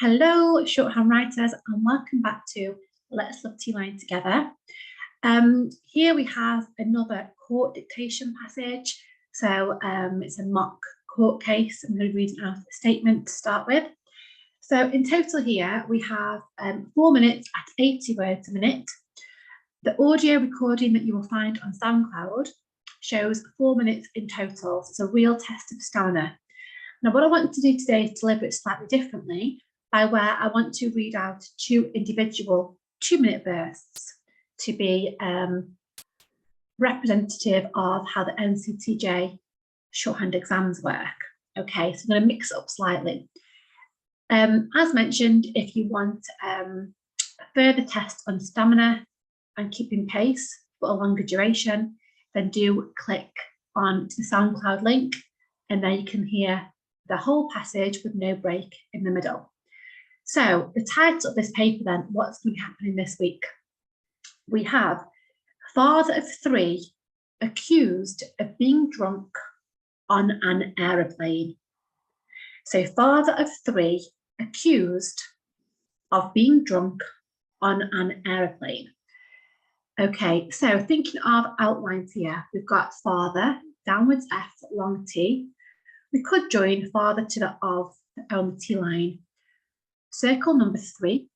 Hello, shorthand writers, and welcome back to Let's Love T-Line Together. Here we have another court dictation passage. So it's a mock court case. I'm going to read out the statement to start with. So in total here, we have 4 minutes at 80 words a minute. The audio recording that you will find on SoundCloud shows 4 minutes in total. So it's a real test of stamina. Now, what I want to do today is deliver it slightly differently, by where I want to read out 2 individual 2-minute bursts to be representative of how the NCTJ shorthand exams work. Okay, so I'm going to mix it up slightly. As mentioned, if you want a further test on stamina and keeping pace for a longer duration, then do click on to the SoundCloud link, and then you can hear the whole passage with no break in the middle. So the title of this paper then, what's going to be happening this week? We have father of 3 accused of being drunk on an aeroplane. So father of 3 accused of being drunk on an aeroplane. Okay, so thinking of outlines here, we've got father, downwards F, long T. We could join father to the of on the T line. Circle number 3,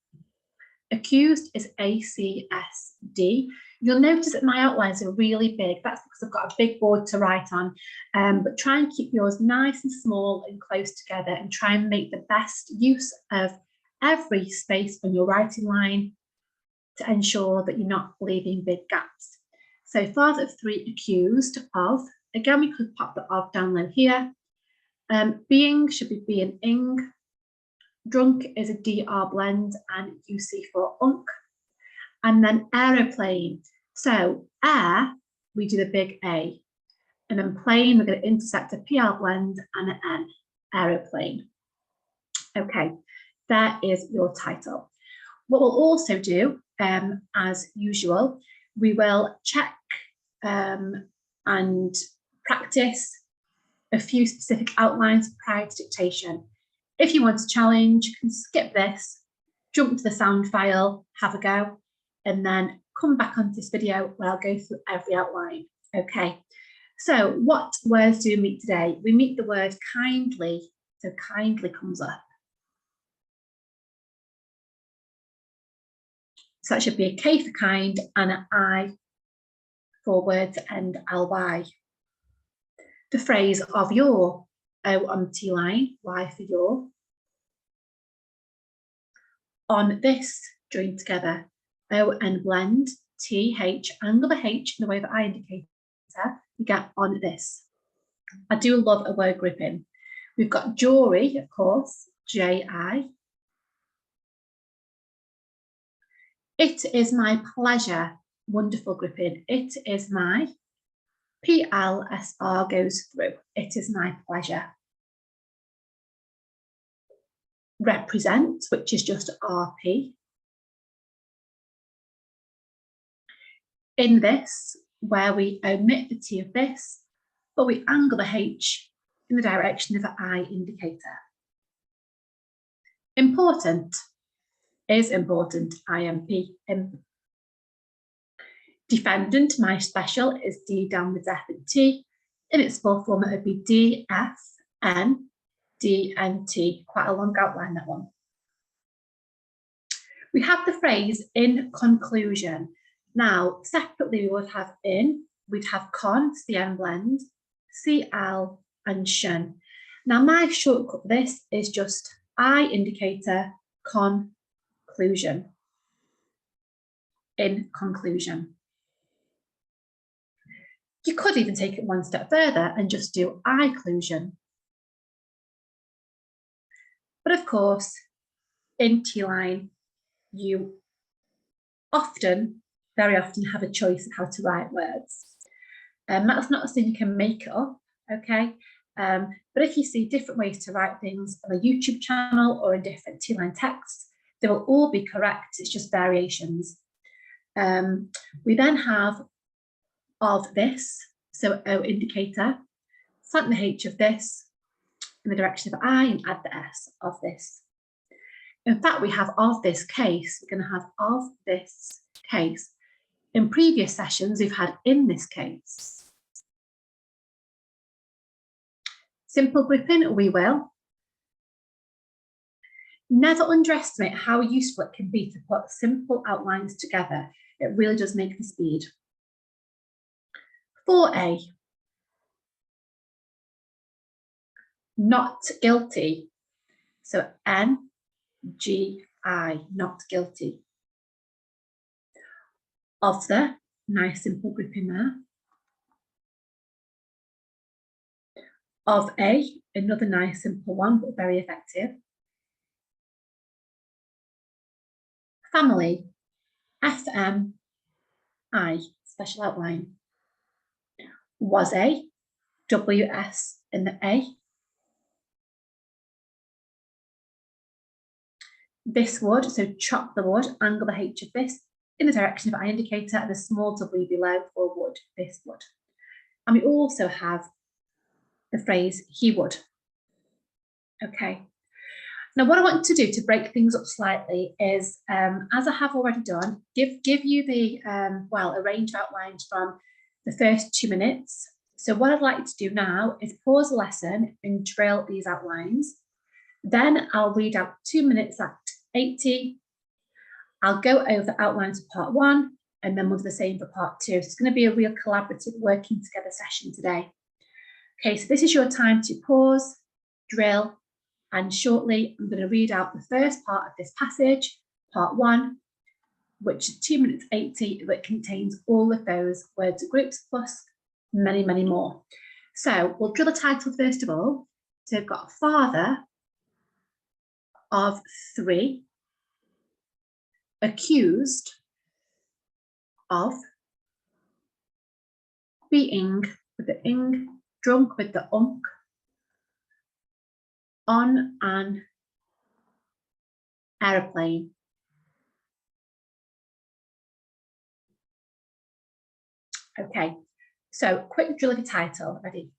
accused is ACSD. You'll notice that my outlines are really big. That's because I've got a big board to write on, but try and keep yours nice and small and close together, and try and make the best use of every space on your writing line to ensure that you're not leaving big gaps. So father of 3 accused of, again, we could pop the of down low here. Being should be being ing. Drunk is a DR blend and UC for unk. And then aeroplane. So air, we do the big A. And then plane, we're going to intersect a PL blend and an N, aeroplane. Okay, that is your title. What we'll also do, as usual, we will check and practice a few specific outlines prior to dictation. If you want to challenge, you can skip this, jump to the sound file, have a go, and then come back onto this video where I'll go through every outline. Okay, so what words do we meet today? We meet the word kindly, so kindly comes up. So that should be a K for kind and an I for word to end ly. The phrase of your, O on the T line, Y for your. On this, joined together, O and blend, TH, angle the H in the way that I indicated, you get on this. I do love a word gripping. We've got jury, of course, JI. It is my pleasure, wonderful gripping. It is my, PLSR goes through. It is my pleasure. Represent, which is just RP. In this, where we omit the T of this, but we angle the H in the direction of the I indicator. Important is important, IMP. Defendant, my special, is D downwards F and T. In its full form, it would be D, F, N, D and T. Quite a long outline, that one. We have the phrase in conclusion. Now, separately, we would have in, we'd have con, it's the N blend, CL and shun. Now, my shortcut for this is just I indicator, conclusion. In conclusion. You could even take it one step further and just do I-clusion. But of course, in T-line, you very often have a choice of how to write words. That's not something you can make up, okay? But if you see different ways to write things on a YouTube channel or in different T-line texts, they will all be correct, it's just variations. We then have of this, so O indicator, slant the H of this in the direction of I and add the S of this. In fact, we have of this case. We're going to have of this case. In previous sessions, we've had in this case. Simple gripping, we will. Never underestimate how useful it can be to put simple outlines together. It really does make the speed. 4A. Not guilty. So N-G-I, not guilty. Of the, nice simple gripping there. Of a, another nice simple one, but very effective. Family, F-M-I, special outline. Was a, W-S in the A. This would, so chop the wood, angle the H of this in the direction of eye indicator and a small W below for would, this would. And we also have the phrase he would. Okay. Now what I want to do to break things up slightly is, as I have already done, give you the, a range of outlines from the first 2 minutes. So what I'd like to do now is pause the lesson and drill these outlines. Then I'll read out 2 minutes at 80. I'll go over the outlines of part 1 and then we'll do the same for part 2. So it's going to be a real collaborative working together session today. Okay, so this is your time to pause, drill, and shortly I'm going to read out the first part of this passage, part 1, which is 2 minutes 80, that contains all of those words and groups plus many, many more. So we'll drill the title first of all. So we've got father of 3, accused of being, with the ing, drunk with the unk, on an aeroplane. Okay, so quick drill of the title, ready?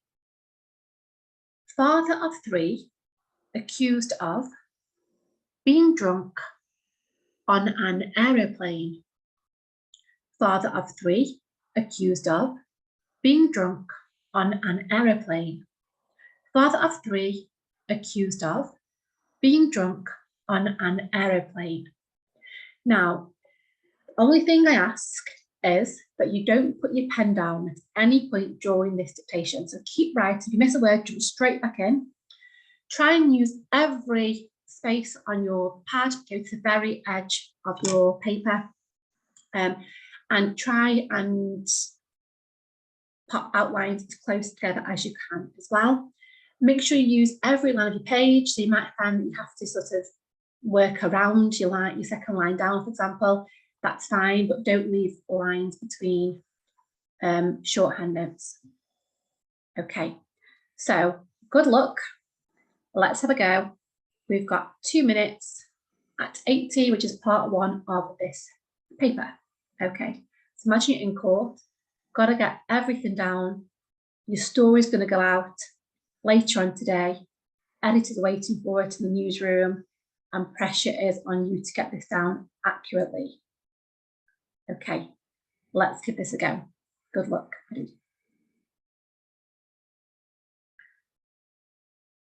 Father of 3, accused of being drunk on an aeroplane. Father of 3, accused of being drunk on an aeroplane. Father of 3, accused of being drunk on an aeroplane. Now, the only thing I ask is that you don't put your pen down at any point during this dictation. So keep writing. If you miss a word, jump straight back in. Try and use every space on your pad, go to the very edge of your paper, and try and put outlines as close together as you can as well. Make sure you use every line of your page. So you might find that you have to sort of work around your second line down, for example. That's fine, but don't leave lines between shorthand notes. Okay, so good luck. Let's have a go. We've got 2 minutes at 80, which is part 1 of this paper. Okay, so imagine you're in court, got to get everything down. Your story's going to go out later on today. Editors are waiting for it in the newsroom, and pressure is on you to get this down accurately. Okay, let's give this a go. Good luck.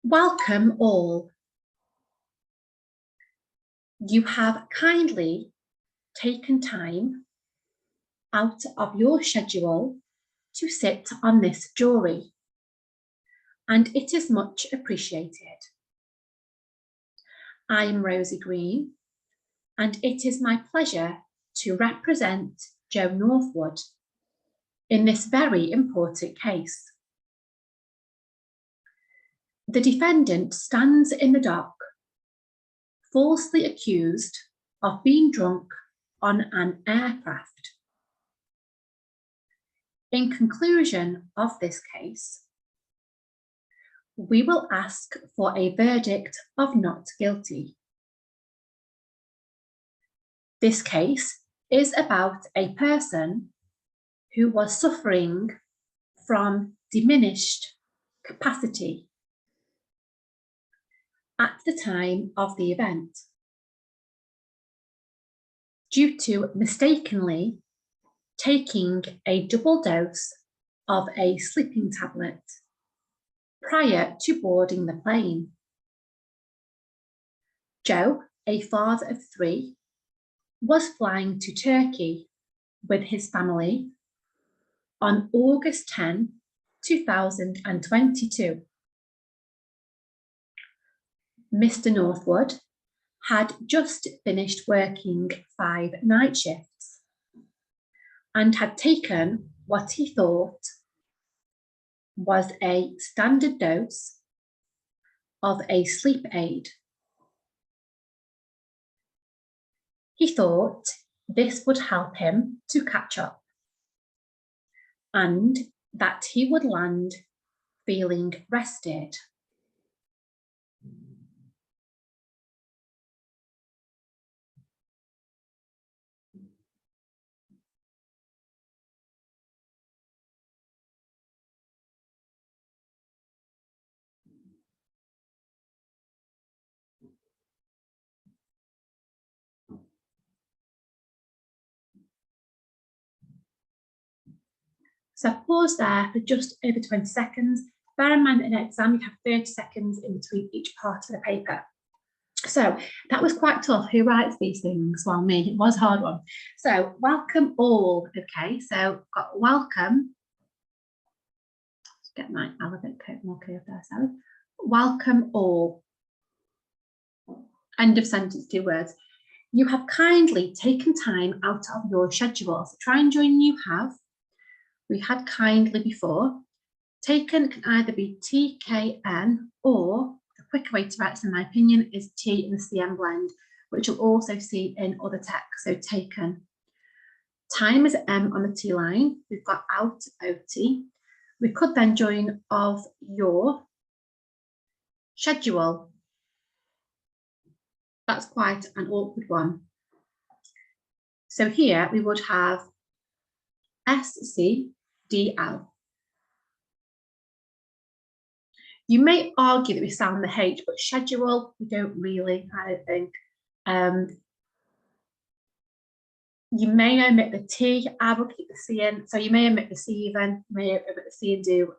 Welcome all. You have kindly taken time out of your schedule to sit on this jury, and it is much appreciated. I am Rosie Green, and it is my pleasure to represent Joe Northwood in this very important case. The defendant stands in the dock, falsely accused of being drunk on an aircraft. In conclusion of this case, we will ask for a verdict of not guilty. This case is about a person who was suffering from diminished capacity at the time of the event. due to mistakenly taking a double dose of a sleeping tablet prior to boarding the plane. Joe, a father of 3, was flying to Turkey with his family on August 10, 2022. Mr. Northwood had just finished working 5 night shifts and had taken what he thought was a standard dose of a sleep aid. He thought this would help him to catch up and that he would land feeling rested. So pause there for just over 20 seconds. Bear in mind that in an exam, you have 30 seconds in between each part of the paper. So that was quite tough. Who writes these things? Well, me. It was a hard one. So welcome all. Okay, so got welcome. Let's get my alphabet more clear there, sorry. Welcome all. End of sentence, 2 words. You have kindly taken time out of your schedule. So try and join you have. We had kindly before. Taken can either be TKN or a quicker way to write this, in my opinion, is T in the CM blend, which you'll also see in other texts. So taken. Time is M on the T line. We've got out, OT. We could then join of your schedule. That's quite an awkward one. So here we would have SCDL. You may argue that we sound the H, but schedule, we don't really, I don't think. You may omit the T, I will keep the C in. So you may omit the C even, you may omit the C and do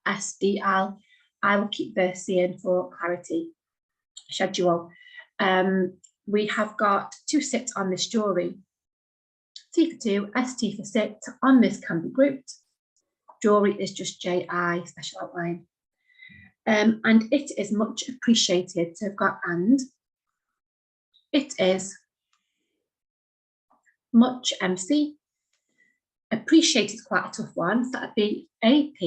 SDL. I will keep the C in for clarity. Schedule. We have got 2 sits on this jury. T for 2, ST for sit. On this can be grouped. Jury is just JI, special outline. And it is much appreciated. So I've got and. It is much MC. Appreciated is quite a tough one. So that'd be AP.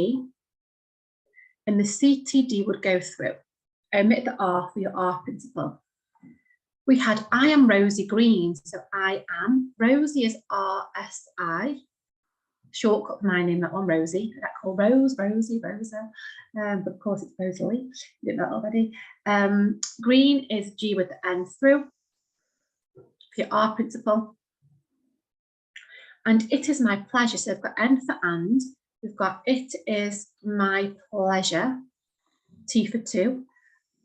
And the CTD would go through. Omit the R for your R principle. We had I am Rosie Green. So I am. Rosie is RSI. Shortcut for my name, that one, Rosie. I call Rose, Rosie, Rosa. But of course it's Rosalie. You did that already. Green is G with the N through. For your R principle. And it is my pleasure. So I've got N for and. We've got it is my pleasure. T for 2.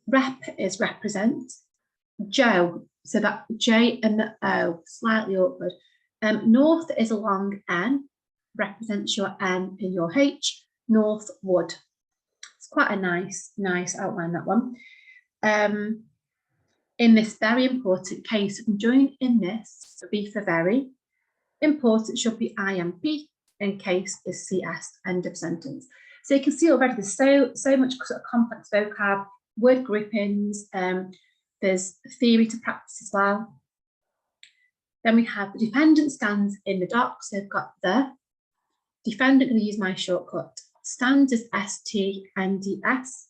Rep is represent. Joe, so that J and the O, slightly awkward. North is a long N, represents your N and your H. Northwood. It's quite a nice outline, that one. In this very important case, we can join in this, so V for very. Important should be IMP, in case is CS, end of sentence. So you can see already there's so much sort of complex vocab, word groupings, there's theory to practice as well. Then we have the dependent stands in the doc. So I've got the defendant, going to use my shortcut. Stands is STNDS.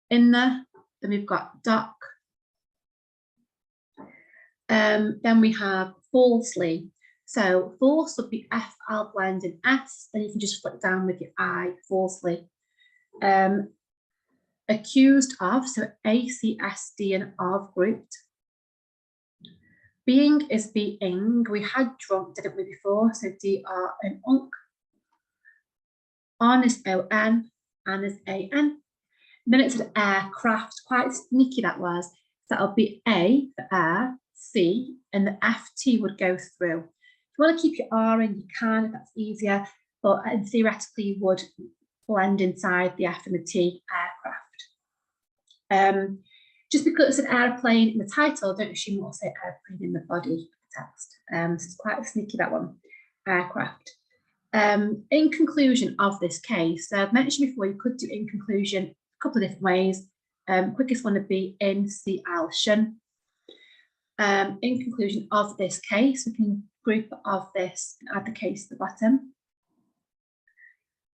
In the, then we've got doc. Then we have falsely. So false would be F, I'll blend in S, then you can just flick down with your I, falsely. Accused of, so ACSD and of grouped. Being is being. We had drunk, didn't we, before? So DR and unk. On is ON, and is AN. Then it's an aircraft, quite sneaky that was. So that'll be A for air, C and the FT would go through. If you want to keep your R in, you can, if that's easier, but theoretically you would blend inside the F and the T aircraft. Just because it's an aeroplane in the title, don't assume it will say airplane in the body of the text. So it's quite sneaky, that one, aircraft. In conclusion of this case, I've mentioned before, you could do in conclusion a couple of different ways. Quickest one would be in the Alshan. In conclusion of this case, we can group of this and add the case at the bottom.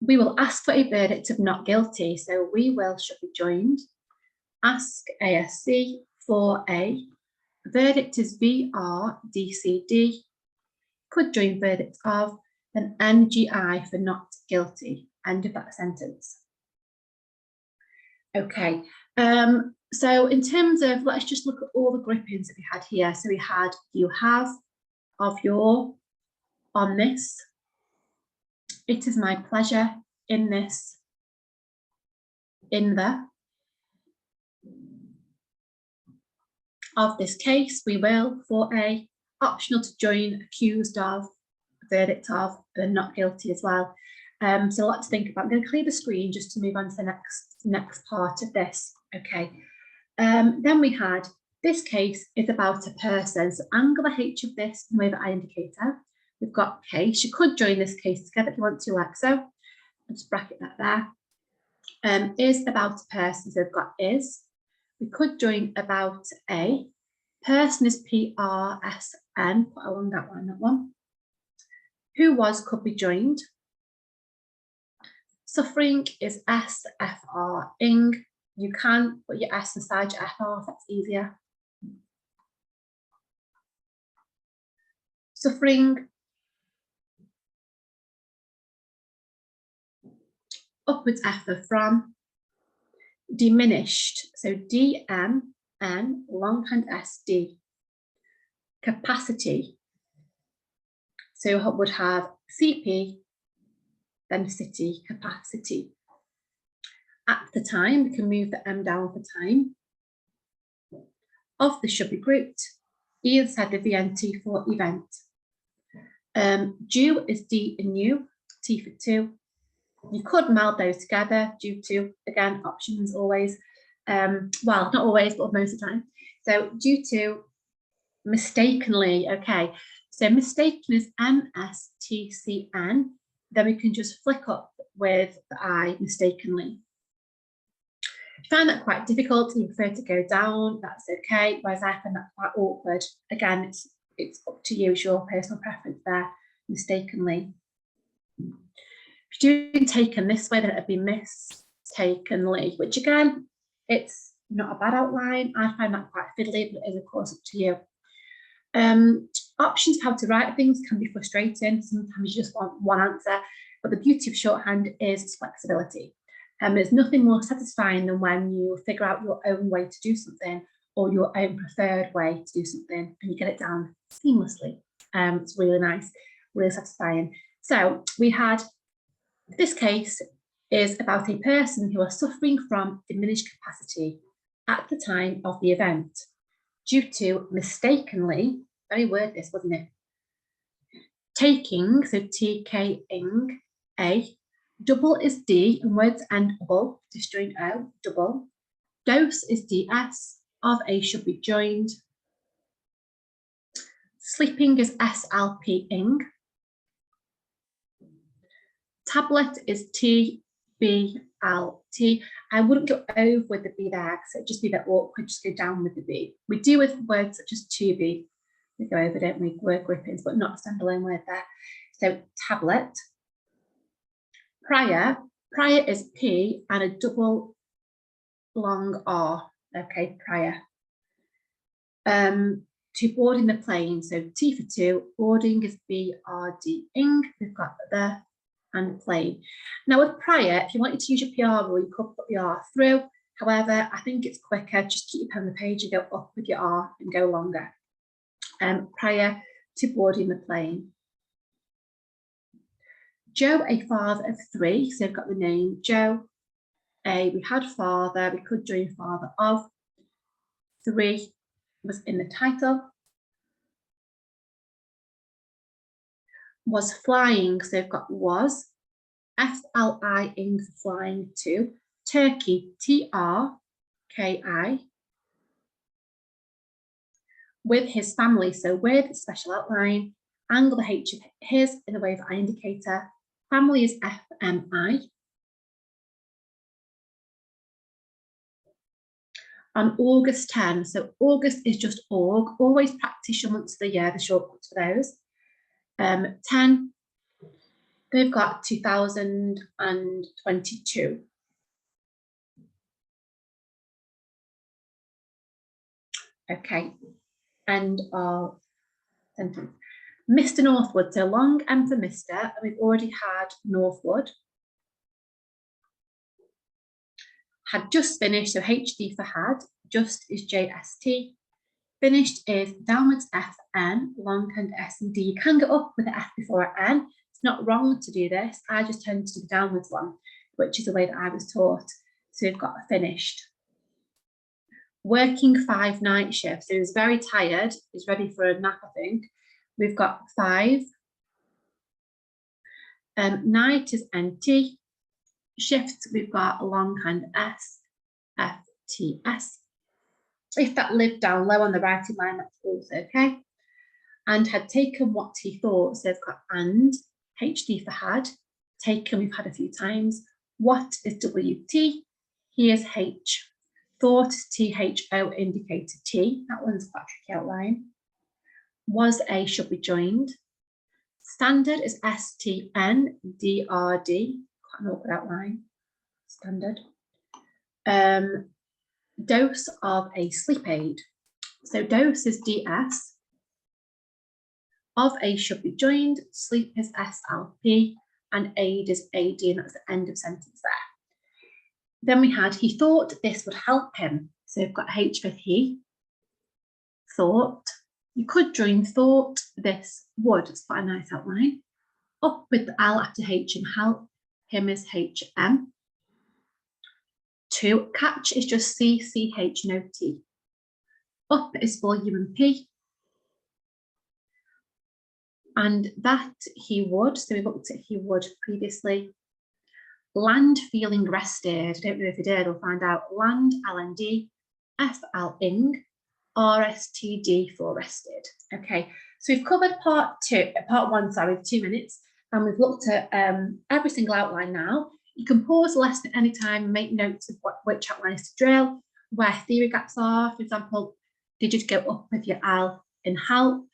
We will ask for a verdict of not guilty, so we will should be joined. Ask ASC for a verdict is VR DCD. Could join verdict of an NGI for not guilty. End of that sentence. Okay. So in terms of, let's just look at all the groupings that we had here. So we had you have, of your, on this, it is my pleasure, in this, in the, of this case, we will, for a, optional to join, accused of, verdict of, and not guilty as well. So a lot to think about. I'm going to clear the screen just to move on to the next part of this. Okay. Then we had, this case is about a person. So angle the H of this with the I indicator. We've got case. You could join this case together if you want to, like so. I'll just bracket that there. Is about a person. So we've got is. We could join about a. Person is PRSN. Put along that one. Who was could be joined. Suffering is SFR-ing. You can put your S inside your FR if that's easier. Suffering. Upwards effort from. Diminished. So DMN, longhand SD. Capacity. So it would have CP, then city, capacity. At the time, we can move the M down for time. Of the should be grouped. Either side of the VNT for event. Due is D and U, T for 2. You could meld those together, due to, again, options always. Well, not always, but most of the time. So due to, mistakenly, okay. So mistaken is MSTCN. Then we can just flick up with the I mistakenly. If you find that quite difficult and you prefer to go down, that's okay. Whereas I find that quite awkward. Again, it's up to you, it's your personal preference there, mistakenly. If you're doing taken this way, then it'd be mistakenly, which again, it's not a bad outline. I find that quite fiddly, but it is of course up to you. Options of how to write things can be frustrating. Sometimes you just want one answer, but the beauty of shorthand is its flexibility. There's nothing more satisfying than when you figure out your own way to do something or your own preferred way to do something and you get it down seamlessly. It's really nice, really satisfying. So we had, this case is about a person who was suffering from diminished capacity at the time of the event due to mistakenly, very word this, wasn't it? Taking, so TK-ing, A. Double is D, and words end double, disjoint O, double. Dose is DS, of A should be joined. Sleeping is SLP-ing. Tablet is TBLT. I wouldn't go over with the B there, because it'd just be a bit awkward, just go down with the B. We do with words such as to be. We go over, don't we? Word groupings, but not a standalone word there. So tablet. Prior is P and a double long R. Okay, prior. To boarding the plane, so T for 2. Boarding is BRD-ing. We've got the and plane. Now with prior, if you wanted to use your PR rule, you could put the R through. However, I think it's quicker. Just keep your pen on the page and go up with your R and go longer. Prior to boarding the plane. Joe, a father of 3, so we've got the name Joe. We had father, we could join father of. 3 was in the title. Was flying, so we've got was, F-L-I-ing for flying to, Turkey, T-R-K-I, with his family, so with special outline, angle the H of his in the way of eye indicator, family is F-M-I. On August 10, so August is just Aug, always practice your months of the year, the shortcuts for those. 10, they've got 2022. Okay, end of sentence. Mr. Northwood, so long M for Mr, and we've already had Northwood. Had just finished, so HD for had, just is JST. Finished is downwards FN, long and S and D. You can go up with the F before N. It's not wrong to do this. I just tend to do the downwards one, which is the way that I was taught. So we've got finished. Working 5 night shifts. So he was very tired. He's ready for a nap, I think. We've got 5. Night is NT. Shifts, we've got long and S, F, T, S. If that lived down low on the writing line, that's also okay. And had taken what he thought. So they've got and, HD for had. Taken, we've had a few times. What is WT? He is H. Thought is THO indicated T. That one's quite a tricky outline. Was A should be joined. Standard is STN, DRD. Quite an awkward outline. Standard. Dose of a sleep aid. So dose is DS. Of a should be joined. Sleep is SLP. And aid is AD. And that's the end of sentence there. Then we had, he thought this would help him. So we've got H for he. Thought. You could join thought, this would. It's quite a nice outline. Up with the L after H and help. Him is HM. 2, catch is just C, CH, no T. Up is volume and P. And that he would, so we looked at he would previously. Land feeling rested. I don't know if he did, we'll find out. Land, LND, FL-ing, RSTD for rested. Okay, so we've covered part 1, sorry, 2 minutes, and we've looked at every single outline now. You can pause the lesson at any time and make notes of which outlines to drill, where theory gaps are. For example, did you go up with your L in help?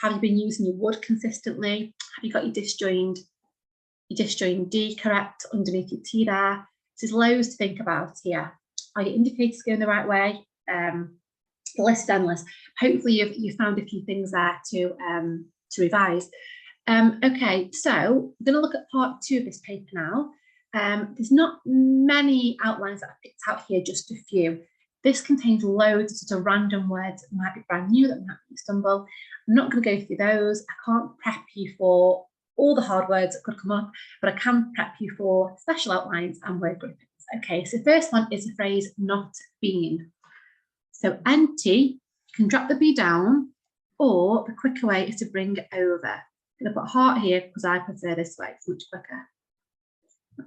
Have you been using your would consistently? Have you got your disjoined D correct underneath your T there? There's loads to think about here. Are your indicators going the right way? The list is endless. Hopefully you've found a few things there to revise. Okay, so I'm going to look at part 2 of this paper now. There's not many outlines that I've picked out here, just a few. This contains loads of sort of random words that might be brand new, that might make you stumble. I'm not going to go through those. I can't prep you for all the hard words that could come up, but I can prep you for special outlines and word groupings. Okay, so first one is the phrase not been. So NT, you can drop the B down, or the quicker way is to bring it over. I'm going to put heart here because I prefer this way, it's much quicker.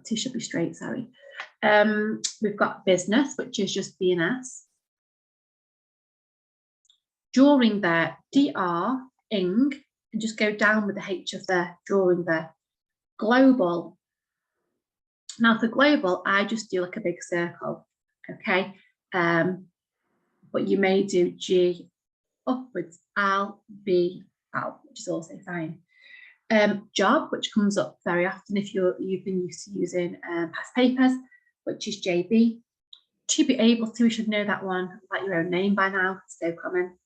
T should be straight, sorry. We've got business, which is just BNS. During the DR-ing, and just go down with the H of the during the. Global. Now for global, I just do like a big circle, okay? But you may do G upwards, L, B, L, which is also fine. Job, which comes up very often if you've been used to using past papers, which is JB. To be able to, you should know that one, like your own name by now, it's so common.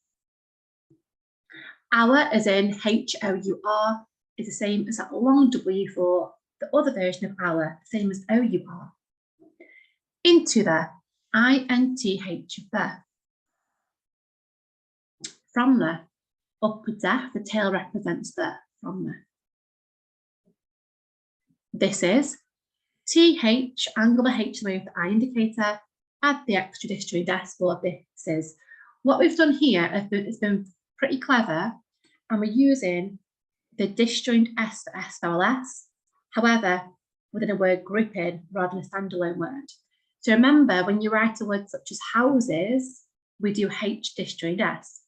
Hour, as in H-O-U-R, is the same as that long W for the other version of hour, same as O-U-R. Into the, I-N-T-H of the. From the, upwards F, the tail represents the, from the. This is TH, angle the H with the I indicator, add the extra disjoint S for this is. What we've done here has been pretty clever, and we're using the disjoint S for S vowel S, however, within a word grouping rather than a standalone word. So remember, when you write a word such as houses, we do H disjoint S.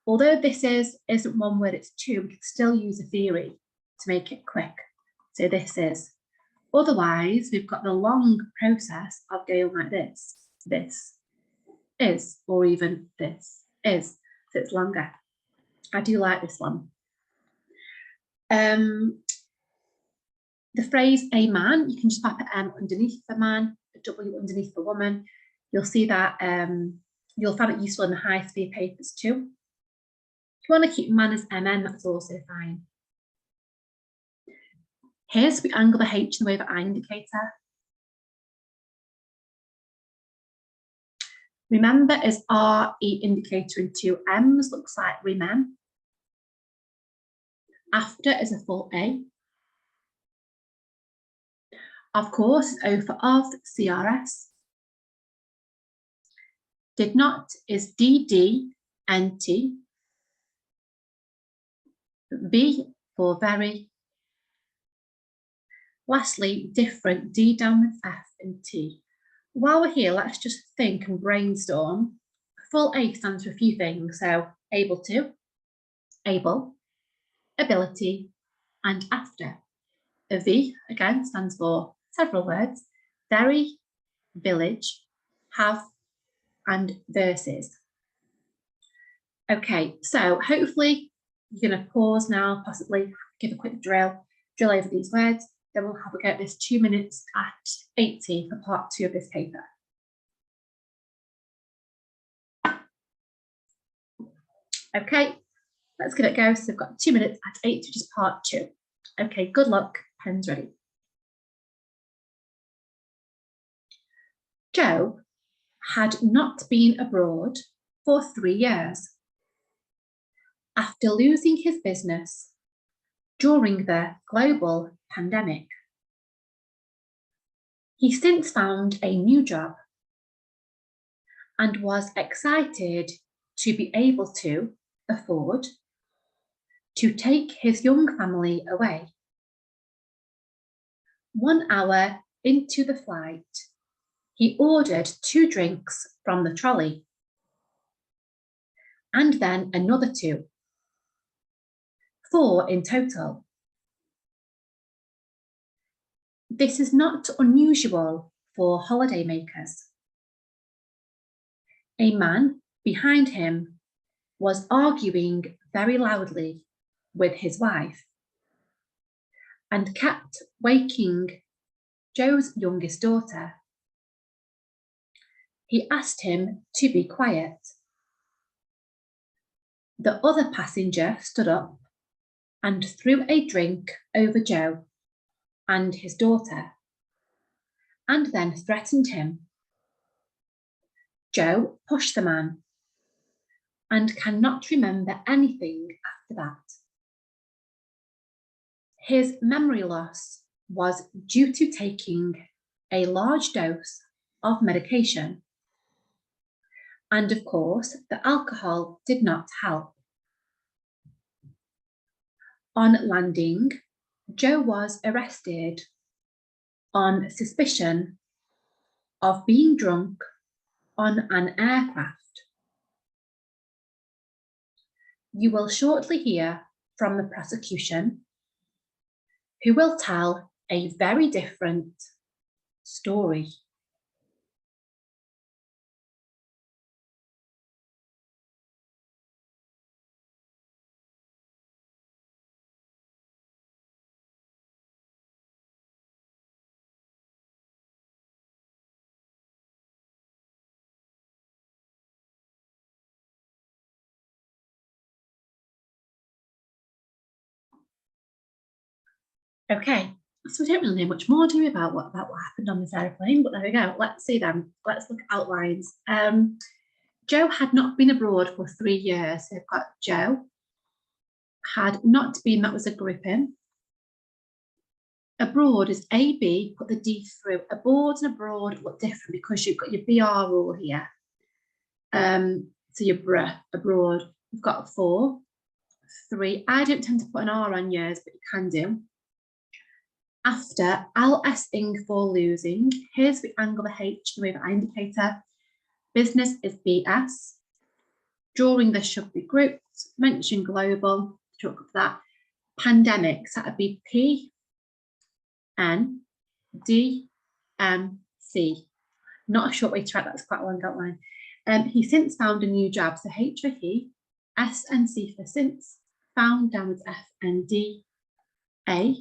Although this isn't one word, it's two, we can still use a theory to make it quick. So this is. Otherwise, we've got the long process of going like this. This is, or even this is. So it's longer. I do like this one. The phrase a man, you can just pop an M underneath the man, a W underneath the woman. You'll see that you'll find it useful in the high speed papers too. If you want to keep man as MN, that's also fine. Here's we angle the H in the way of an I indicator. Remember, as RE indicator in two M's looks like remem. After is a full A. Of course, O for of, CRS. Did not is DD, NT. B for very. Lastly, different, D down with F and T. While we're here, let's just think and brainstorm. Full A stands for a few things, so able to, able, ability, and after. A V, again, stands for several words, very, village, have, and versus. Okay, so hopefully you're going to pause now, possibly give a quick drill over these words. Then we'll have a go at this 2 minutes at 80 for part 2 of this paper. Okay, let's give it a go. So we've got 2 minutes at 80, which is part 2. Okay, good luck. Pens ready. Joe had not been abroad for 3 years. After losing his business during the global pandemic, he since found a new job and was excited to be able to afford to take his young family away. 1 hour into the flight, he ordered 2 drinks from the trolley and then another 2, 4 in total. This is not unusual for holidaymakers. A man behind him was arguing very loudly with his wife and kept waking Joe's youngest daughter. He asked him to be quiet. The other passenger stood up and threw a drink over Joe and his daughter, and then threatened him. Joe pushed the man and cannot remember anything after that. His memory loss was due to taking a large dose of medication, and of course, the alcohol did not help. On landing, Joe was arrested on suspicion of being drunk on an aircraft. You will shortly hear from the prosecution, who will tell a very different story. Okay, so we don't really know much more, do we, about what happened on this aeroplane, but there we go. Let's see then. Let's look at outlines. Joe had not been abroad for 3 years. So we've got Joe had not been, that was a grouping. Abroad is AB, put the D through. Aboard and abroad look different because you've got your BR rule here. So your BR, abroad. We've got 4. 3. I don't tend to put an R on yours, but you can do. After LS ing for losing, here's the angle of H, the way that I indicator. Business is BS. Drawing this should be grouped. Mention global, talk of that. Pandemics, that would be P, N, D, M, C. Not a short way to write, that's quite a long outline. He since found a new job, so H for he, S and C for since, found downwards F and D, A,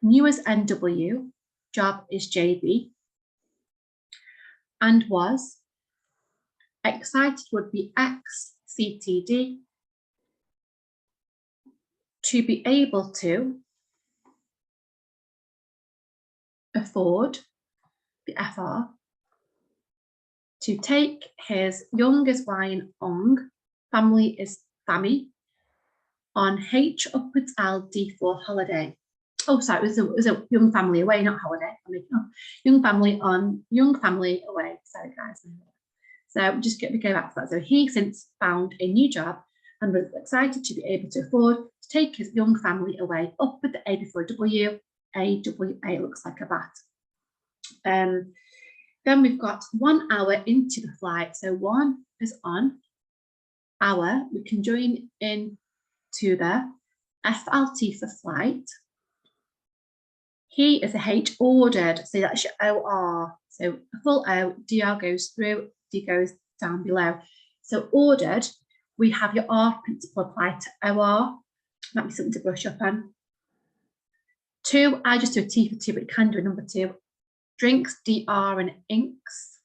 new as NW, job is JB, and was, excited would be X, CTD, to be able to afford, the FR, to take his young is Y and ong, family is fammy, on H upwards L D for holiday. Oh, sorry, it was a young family away, not holiday. Young family on young family away. Sorry, guys. So just go back to that. So he since found a new job and was excited to be able to afford to take his young family away. Up with the A before W, A, W, A looks like a bat. Then we've got 1 hour into the flight. So 1 is on, hour, we can join in to the FLT for flight. He is a H ordered, so that's your OR. So a full O, DR goes through, D goes down below. So ordered, we have your R principle applied to OR. Might be something to brush up on. 2, I just do a T for 2, but you can do a number 2. Drinks, DR and inks.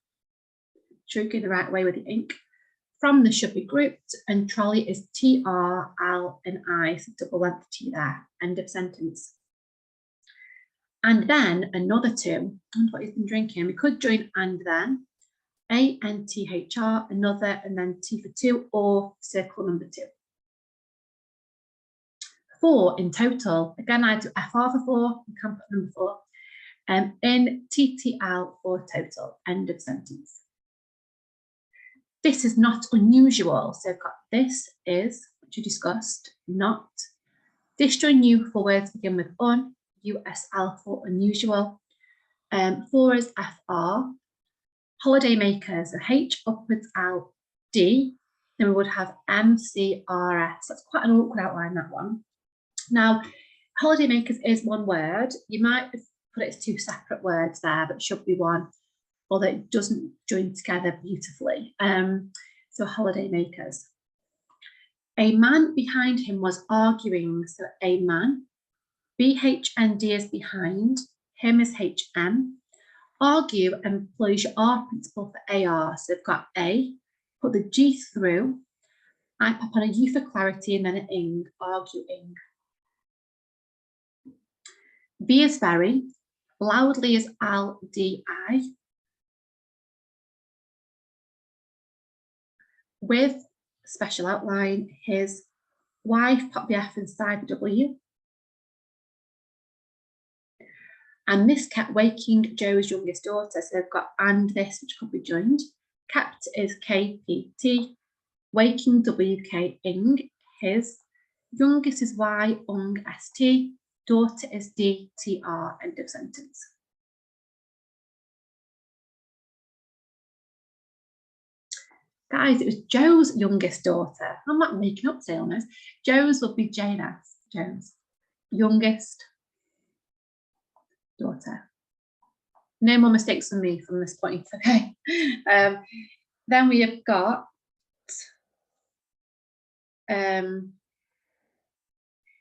Drinking the right way with the ink. From the should be grouped, and trolley is TR, L and I, so double length T there, end of sentence. And then another 2, and what he's been drinking, we could join and then, ANTHR, another, and then T for 2, or circle number 2. 4 in total, again I do FR for 4, you can put number 4, in TTL for total, end of sentence. This is not unusual, so I've got this is, which you discussed, not. Disjoin U for words begin with un, USL for unusual. 4 is FR. Holiday makers, so H upwards L D, then we would have MCRS. That's quite an awkward outline, that one. Now, holiday makers is one word. You might put it as 2 separate words there, but it should be one, although it doesn't join together beautifully. So holiday makers. A man behind him was arguing, so a man. BHND is behind, him is HM. Argue employs your R principle for AR. So we've got A, put the G through, I pop on a U for clarity and then an ing, arguing. V is very, loudly is LDI. With special outline, his wife, pop the F inside the W. And this kept waking Joe's youngest daughter. So they've got and this, which could be joined. Kept is KPT, waking WK ing, his. Youngest is Y, ung, ST. Daughter is DTR, end of sentence. Guys, it was Joe's youngest daughter. I'm not making up sailors. Joe's will be JNS, Joe's youngest daughter. No more mistakes from me from this point, okay? Then we have got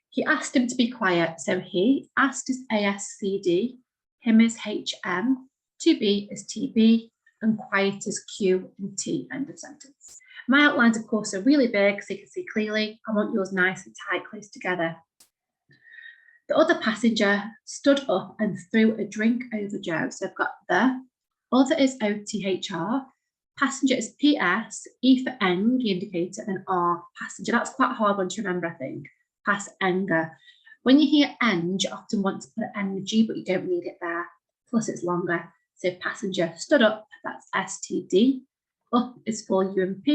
he asked him to be quiet, so he asked is ASCD, him is HM, to be is TB, and quiet is Q and T, end of sentence. My outlines, of course, are really big, so you can see clearly. I want yours nice and tight, close together. The other passenger stood up and threw a drink over Joe. So I've got the, other is OTHR, passenger is PS, E for eng, the indicator, and R, passenger. That's quite a hard one to remember, I think. Pass enger. When you hear eng, you often want to put energy, but you don't need it there. Plus it's longer. So passenger stood up, that's STD. Up is for UMP.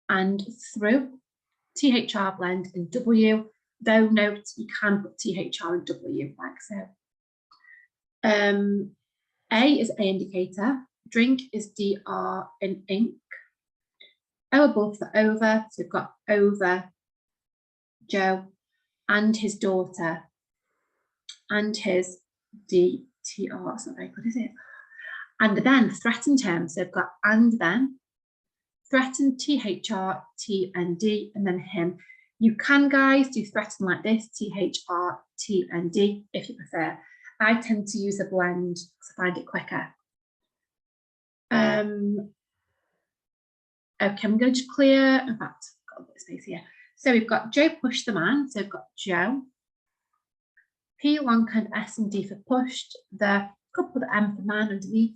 And through, THR blend and W, though note you can put THR and W like so. A is A indicator, drink is DR in ink. O above for over, so we've got over Joe and his daughter and his DTR, it's not very good, is it? And then threaten terms, so we've got and then, threaten THR, T and D, and then him. You can, guys, do threaten like this, THR, T and D, if you prefer. I tend to use a blend because I find it quicker. Okay, I'm going to clear, in fact, I've got a bit of space here. So we've got Joe pushed the man, so we've got Joe. P long and S and D for pushed, the couple the M for man underneath.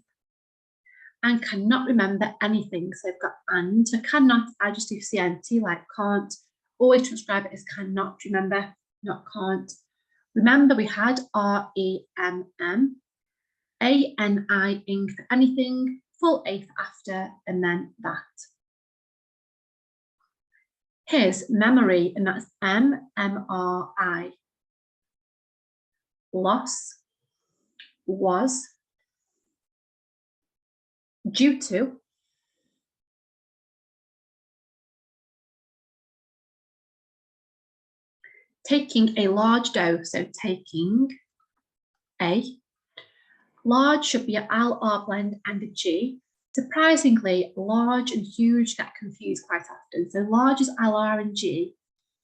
And cannot remember anything, so we've got and. So cannot, I just do CNT like can't. Always transcribe it as cannot remember, not can't. Remember we had REMM, ANI-ing for anything, full A for after, and then that. His memory, and that's MMRI. Loss was due to taking a large dose, so taking a large should be an LR blend and a G. Surprisingly, large and huge get confused quite often. So large is LR and G,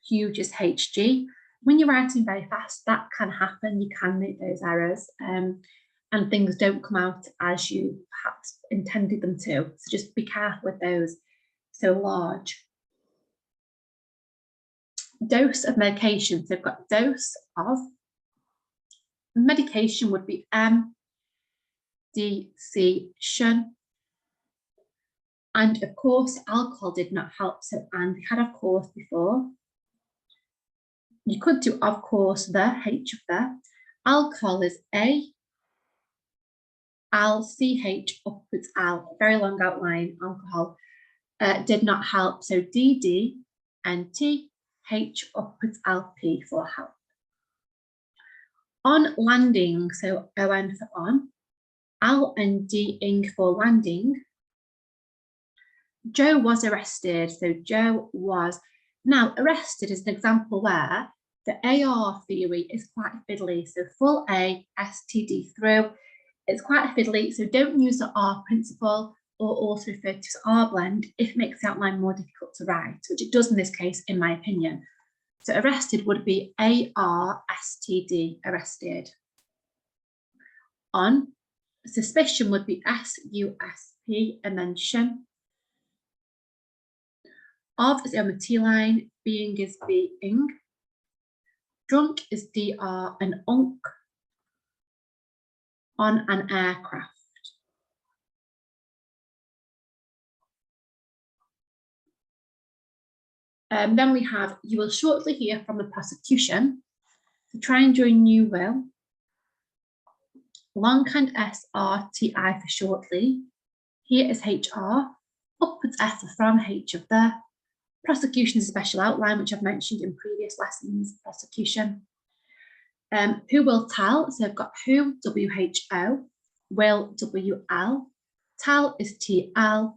huge is HG. When you're writing very fast, that can happen. You can make those errors and things don't come out as you perhaps intended them to. So just be careful with those. So large. Dose of medication. So we've got dose of medication would be M, D, C, shun. And of course, alcohol did not help. So, and we had of course before. You could do of course the H of the. Alcohol is A, Al, CH, upwards Al, very long outline, alcohol. Did not help. So DD and T, H, upwards LP for help. On landing, so ON for on. Al and D-ing for landing. Joe was arrested, so Joe was. Now, arrested is an example where the AR theory is quite fiddly, so full A, STD through. It's quite fiddly, so don't use the R principle or also refer to as R blend if it makes the outline more difficult to write, which it does in this case, in my opinion. So arrested would be ARSTD, arrested. On, suspicion would be SUSP and then shun. Of is on the T line, being is being. Drunk is DR and unk. On an aircraft. Then we have, you will shortly hear from the prosecution. So try and join you will. Longhand SRTI for shortly. Here is HR. Upwards F for from, H of the. Prosecution is a special outline, which I've mentioned in previous lessons, prosecution. Who will tell? So I've got who, WHO, will, WL. Tell is TL.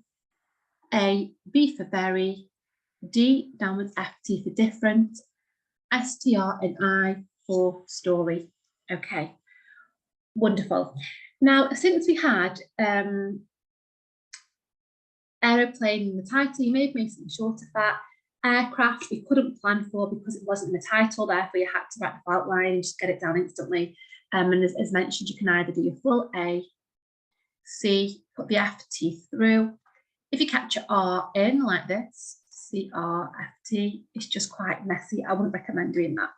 A, B for very. D, downwards FT for different. STR and I for story. Okay, wonderful. Now, since we had aeroplane in the title, you may have made something short of that. Aircraft we couldn't plan for because it wasn't in the title, therefore you had to write the outline and just get it down instantly. And as mentioned, you can either do your full A, C, put the FT through. If you capture R in like this, CRFT, it's just quite messy. I wouldn't recommend doing that.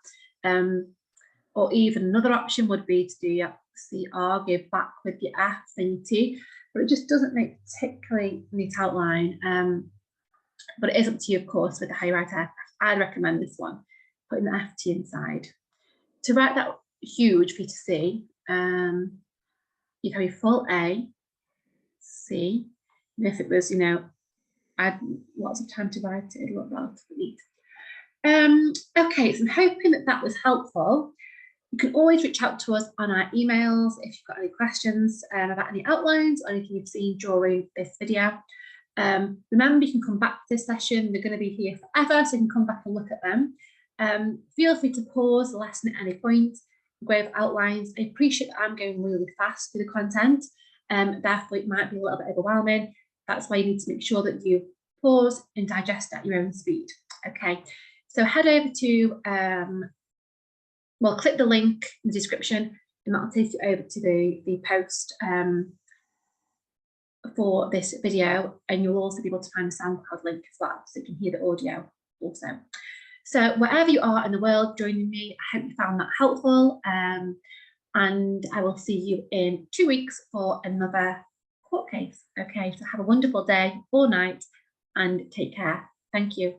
Or even another option would be to do your CR, go back with your F and T, but it just doesn't make particularly neat outline. But it is up to you, of course, with the high right aircraft. I'd recommend this one, putting the FT inside. To write that huge for you to see, you can be full A, C, and if it was, you know, I had lots of time to write it, it'd look relatively neat. Okay, so I'm hoping that that was helpful. You can always reach out to us on our emails if you've got any questions about any outlines or anything you've seen during this video. Remember, you can come back to this session. They're going to be here forever, so you can come back and look at them. Feel free to pause the lesson at any point, go over outlines. I appreciate that I'm going really fast through the content, therefore it might be a little bit overwhelming. That's why you need to make sure that you pause and digest at your own speed. Okay, so head over to, well, click the link in the description and that'll take you over to the post for this video, and you'll also be able to find a SoundCloud link as well, so you can hear the audio also. So wherever you are in the world joining me, I hope you found that helpful, and I will see you in 2 weeks for another court case. Okay, so have a wonderful day or night and take care. Thank you.